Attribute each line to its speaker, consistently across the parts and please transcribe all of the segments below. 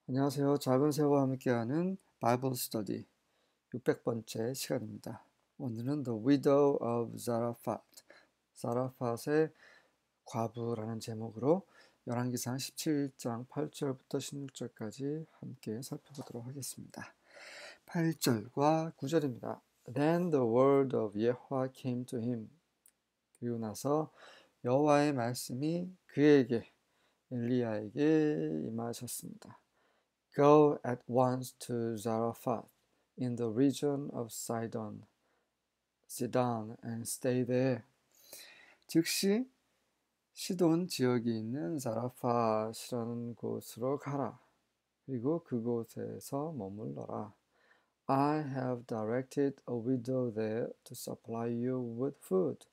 Speaker 1: 안녕하세요. 작은 새와 함께하는 바이블 스터디 600번째 시간입니다. 오늘은 The Widow of Zarephath, 사라팟의 과부라는 제목으로 열왕기상 17장 8절부터 16절까지 함께 살펴보도록 하겠습니다. 8절과 9절입니다. Then the word of Yahweh came to him. 그리고 나서 여호와의 말씀이 그에게 엘리야에게 임하셨습니다. Go at once to Zarephath in the region of Sidon, and stay there. 즉시 시돈 지역에 있는 자라팟이라는 곳으로 가라. 그리고 그곳에서 머물러라. I have directed a widow there to supply you with food.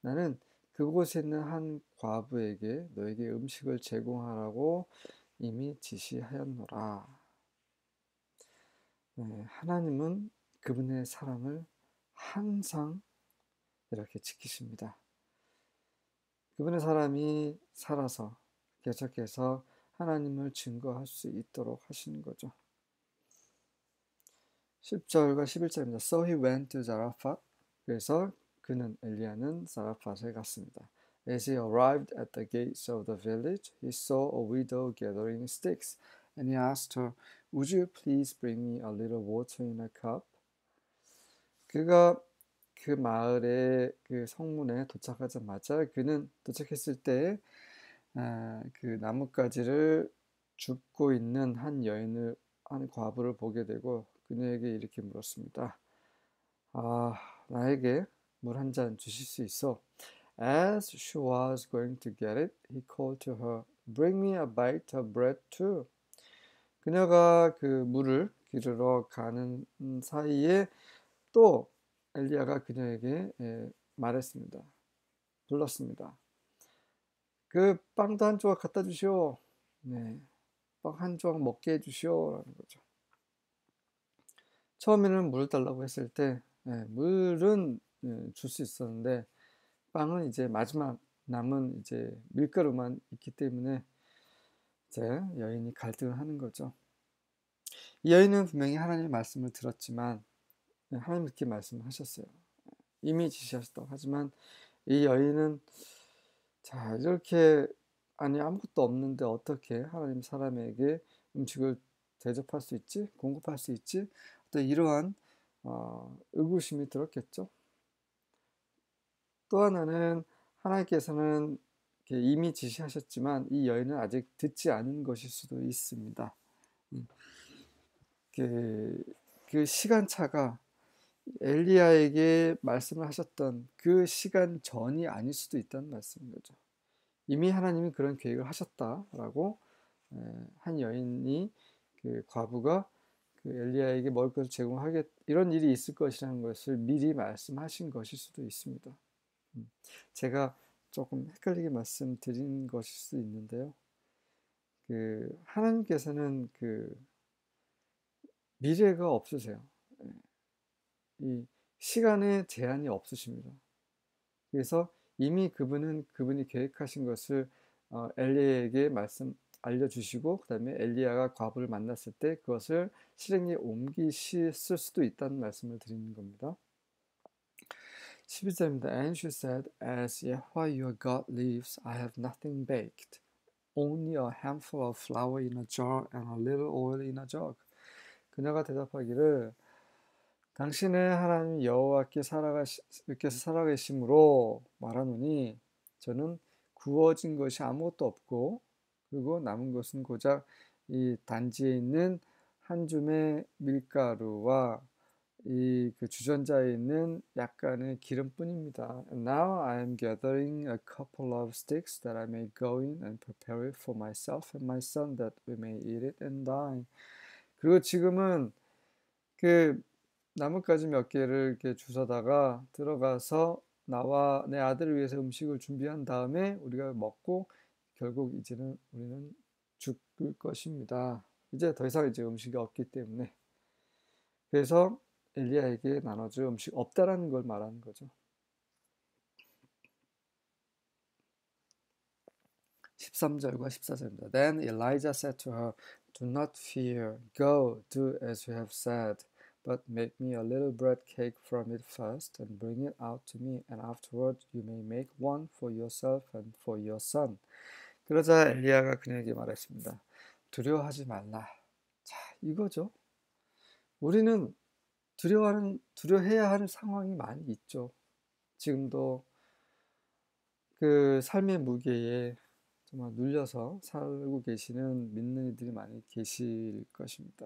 Speaker 1: 나는 그곳에 있는 한 과부에게 너에게 음식을 제공하라고 이미 지시하였노라. 하나님은 그분의 사람을 항상 이렇게 지키십니다. 그분의 사람이 살아서 계속해서 하나님을 증거할 수 있도록 하시는 거죠. 10절과 11절입니다. So he went to Zarephath. 그래서 엘리야는 사라팟에 갔습니다. As he arrived at the gates of the village, he saw a widow gathering sticks, and he asked her, "Would you please bring me a little water in a cup?" 그가 그 마을의 그 성문에 도착하자마자 그는 도착했을 때 그 나뭇가지를 줍고 있는 한 과부를 보게 되고 그녀에게 이렇게 물었습니다. 나에게 물 한 잔 주실 수 있어? As she was going to get it, he called to her, "Bring me a bite of bread too." 그녀가 그 물을 기르러 가는 사이에 또 엘리야가 그녀에게 말했습니다. 불렀습니다. 그 빵도 한 조각 갖다 주시오. 네, 빵 한 조각 먹게 해주시오라는 거죠. 처음에는 물을 달라고 했을 때 물은 줄 수 있었는데 빵은 이제 마지막 남은 이제 밀가루만 있기 때문에 이제 여인이 갈등을 하는 거죠. 이 여인은 분명히 하나님의 말씀을 들었지만 하나님 이렇게 말씀하셨어요. 이미 지시하셨다고 하지만 이 여인은 자 이렇게 아무것도 없는데 어떻게 하나님 사람에게 음식을 대접할 수 있지? 공급할 수 있지? 어떤 이러한 의구심이 들었겠죠. 또 하나는 하나님께서는 이미 지시하셨지만 이 여인은 아직 듣지 않은 것일 수도 있습니다. 그 시간차가 엘리야에게 말씀을 하셨던 그 시간 전이 아닐 수도 있다는 말씀인 거죠. 이미 하나님이 그런 계획을 하셨다라고 한 여인이 그 과부가 그 엘리야에게 먹을 것을 제공하겠 이런 일이 있을 것이라는 것을 미리 말씀하신 것일 수도 있습니다. 제가 조금 헷갈리게 말씀드린 것일 수 있는데요. 하나님께서는 미래가 없으세요. 이 시간에 제한이 없으십니다. 그래서 이미 그분이 계획하신 것을 엘리야에게 알려주시고 그 다음에 엘리야가 과부를 만났을 때 그것을 실행에 옮기실 수도 있다는 말씀을 드리는 겁니다. 12절입니다. And she said, "As Yahweh your God lives, I have nothing baked, only a handful of flour in a jar and a little oil in a jug." 그녀가 대답하기를 당신의 하나님 여호와께서 살아계심으로 말하노니 저는 구워진 것이 아무것도 없고 그리고 남은 것은 고작 이 단지에 있는 한 줌의 밀가루와 그 주전자에 있는 약간의 기름뿐입니다. And now I am gathering a couple of sticks that I may go in and prepare it for myself and my son that we may eat it and die. 그리고 지금은 나뭇가지 몇 개를 이렇게 주워다가 들어가서 나와 내 아들을 위해서 음식을 준비한 다음에 우리가 먹고 결국 이제는 우리는 죽을 것입니다. 이제 더 이상 이제 음식이 없기 때문에 그래서 엘리야에게 나눠줄 음식 없다라는 걸 말하는 거죠. 13절과 14절입니다. Then Elijah said to her, Do not fear. Go, do as you have said. But make me a little bread cake from it first, and bring it out to me, and afterward you may make one for yourself and for your son. 그러자 엘리야가 그녀에게 말했습니다. 두려워하지 말라. 자, 이거죠. 우리는 두려워해야 하는 상황이 많이 있죠. 지금도 그 삶의 무게에 정말 눌려서 살고 계시는 믿는 이들이 많이 계실 것입니다.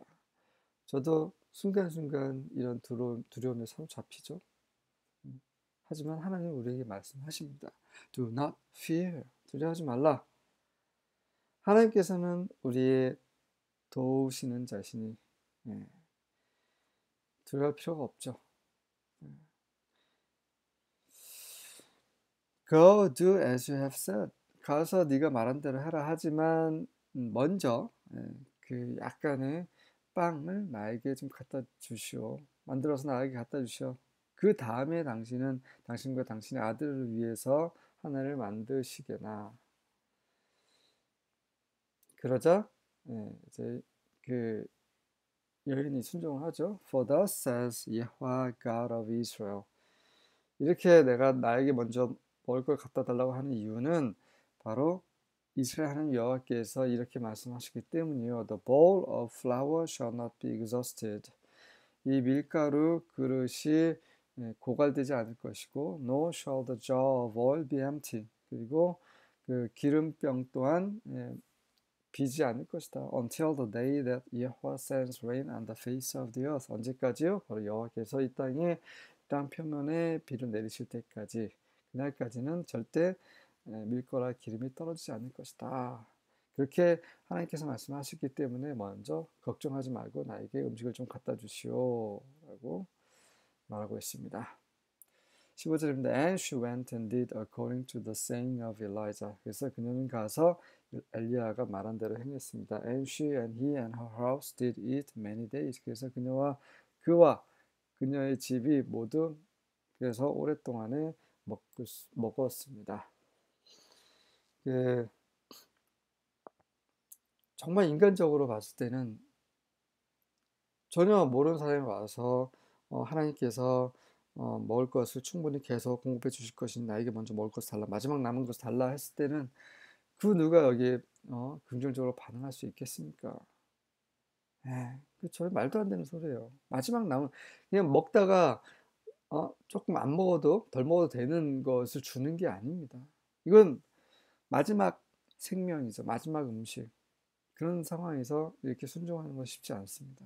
Speaker 1: 저도 순간순간 이런 두려움에 사로잡히죠. 하지만 하나님 우리에게 말씀하십니다. Do not fear. 두려워하지 말라. 하나님께서는 우리의 도우시는 자신이 두려워할 필요가 없죠. Go, do as you have said. 가서 네가 말한 대로 해라. 하지만 먼저 그 약간의 빵을 나에게 좀 갖다 주시오. 만들어서 나에게 갖다 주시오. 그 다음에 당신은 당신과 당신의 아들을 위해서 하나를 만드시게나. 그러자 이제 그 여인이 순종을 하죠. For thus says Yahweh God of Israel. 이렇게 내가 나에게 먼저 먹을 걸 갖다 달라고 하는 이유는 바로 이스라엘 하나님 여호와께서 이렇게 말씀하시기 때문이요. The bowl of flour shall not be exhausted. 이 밀가루 그릇이 고갈되지 않을 것이고, nor shall the jar of oil be empty. 그리고 그 기름병 또한 비지 않을 것이다. Until the day that Yahweh sends rain on the face of the earth. 언제까지요? 바로 여호와께서 이 땅에 땅 표면에 비를 내리실 때까지. 그날까지는 절대 밀가루와 기름이 떨어지지 않을 것이다. 그렇게 하나님께서 말씀하시기 때문에 먼저 걱정하지 말고 나에게 음식을 좀 갖다 주시오 라고 말하고 있습니다. 15절입니다. And she went and did according to the saying of Elijah. 그래서 그녀는 가서 엘리야가 말한 대로 행했습니다. And she and he and her house did eat many days. 그래서 그와 그녀의 집이 모두 그래서 오랫동안에 먹었습니다. 정말 인간적으로 봤을 때는 전혀 모르는 사람이 와서 하나님께서 먹을 것을 충분히 계속 공급해 주실 것이니 나에게 먼저 먹을 것을 달라, 마지막 남은 것을 달라 했을 때는 그 누가 여기에 긍정적으로 반응할 수 있겠습니까? 그쵸. 말도 안 되는 소리예요. 마지막 남은 그냥 먹다가 조금 안 먹어도 덜 먹어도 되는 것을 주는 게 아닙니다. 이건 마지막 생명이죠. 마지막 음식. 그런 상황에서 이렇게 순종하는 건 쉽지 않습니다.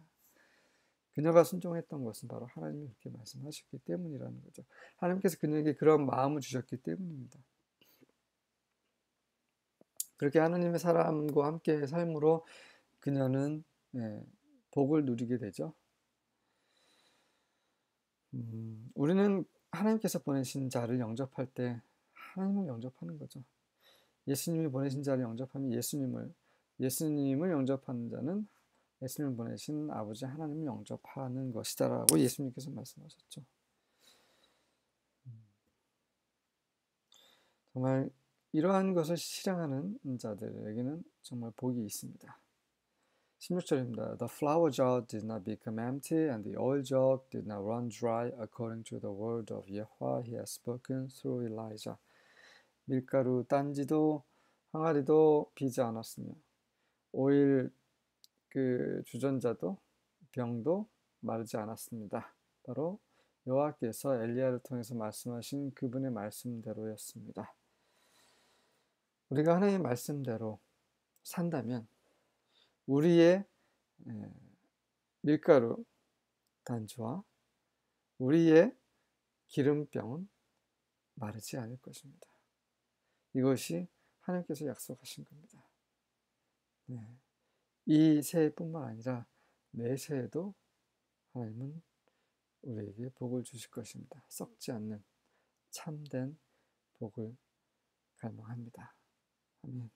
Speaker 1: 그녀가 순종했던 것은 바로 하나님이 그렇게 말씀하셨기 때문이라는 거죠. 하나님께서 그녀에게 그런 마음을 주셨기 때문입니다. 그렇게 하나님의 사람과 함께 삶으로 그녀는 복을 누리게 되죠. 우리는 하나님께서 보내신 자를 영접할 때 하나님을 영접하는 거죠. 예수님이 보내신 자를 영접하면 예수님을 영접하는 자는 예수님을 보내신 아버지 하나님을 영접하는 것이다라고 예수님께서 말씀하셨죠. 정말 이러한 것을 실행하는 자들에게는 정말 복이 있습니다. 16절입니다. The flour jar did not become empty and the oil jug did not run dry according to the word of Yahweh he has spoken through Elijah. 밀가루 딴지도 항아리도 비지 않았으며 오일 그 주전자도 병도 마르지 않았습니다. 바로 여호와께서 엘리야를 통해서 말씀하신 그분의 말씀대로였습니다. 우리가 하나님의 말씀대로 산다면 우리의 밀가루 단지와 우리의 기름병은 마르지 않을 것입니다. 이것이 하나님께서 약속하신 겁니다. 이 새해뿐만 아니라 매 새해도 하나님은 우리에게 복을 주실 것입니다. 썩지 않는 참된 복을 갈망합니다. 아멘.